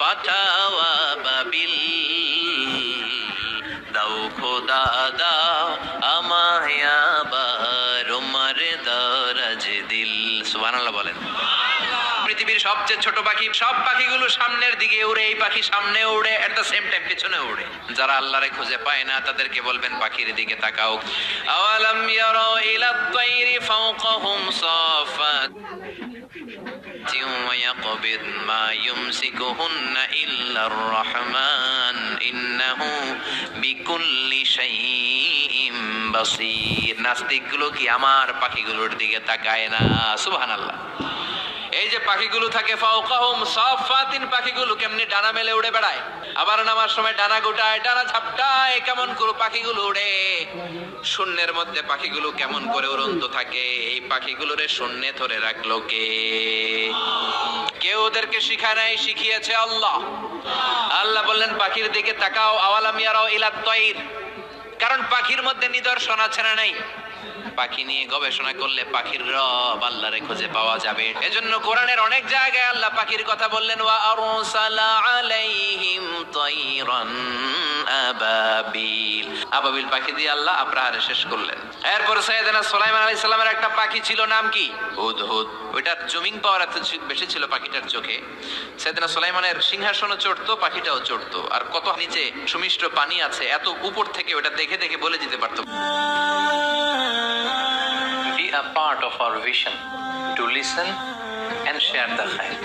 পাঠাওয়া বাবিল দাও খোদা দাও আমায় আবার উমার দরাজ দিল। সুবহানাল্লাহ বলেন। পৃথিবীর সবচেয়ে ছোট পাখি, সব পাখিগুলো সামনের দিকে উড়ে, এই পাখি সামনে উড়ে, এট দ্য সেম টাইম পেছনে উড়ে। যারা আল্লাহরে খুঁজে পায় না তাদেরকে বলবেন পাখির দিকে তাকাও। আওয়ালাম ইয়ারাউ ইলাত তায়রি ফাওকাহুম সাফাত ويقبض ما يمسكهن إلا الرحمن إنه بكل شيء بصير। নাস্তিকগুলো কি আমার পাখিগুলোর দিকে তাকায় না? সুবহানাল্লাহ। এই যে পাখিগুলো থাকে ফাওকাহুম সাফাতিন, পাখিগুলো কেমনি ডানা মেলে উড়ে বেড়ায়, আবার নামার সময় ডানা গোটায়, ডানা ঝাপটায়, কেমন করে পাখিগুলো উড়ে। শূন্যের মধ্যে পাখিগুলো কেমন করে উড়ন্ত থাকে, এই পাখিগুলোরে শূন্যে ধরে রাখলো কে? কেউ ওদেরকে শিখায় নাই, শিখিয়েছে আল্লাহ। আল্লাহ বললেন পাখির দিকে তাকাও। আওয়ালাম ইয়ারাউ ইলাত তায়র, কারণ পাখির মধ্যে নিদর্শন আছে না নাই? পাখি নিয়ে গবেষণা করলে পাখির রব আল্লাহরে খুঁজে পাওয়া যাবে। এজন্য কোরআনের অনেক জায়গায় আল্লাহ পাখির কথা বললেন, ওয়া আরসালা আলাইহিম তায়রান আবাবিল। আবাবিল পাখি দিয়ে আল্লাহ আব্রাহারে শেষ করলেন। এরপর সাইয়েদনা সুলাইমান আলাইহিস সালামের একটা পাখি ছিল, নাম কি? হুদহুদ। ওইটার জুমিং পাওয়ার এত বেশি ছিল পাখিটার চোখে। সাইয়েদনা সুলাইমানের সিংহাসনও চড়তো, পাখিটাও চড়তো। আর কত নিচে সুমিষ্ট পানি আছে, এত উপর থেকে ওটা দেখে দেখে বলে যেতে পারতো। Be a part of our vision to listen and share the faith.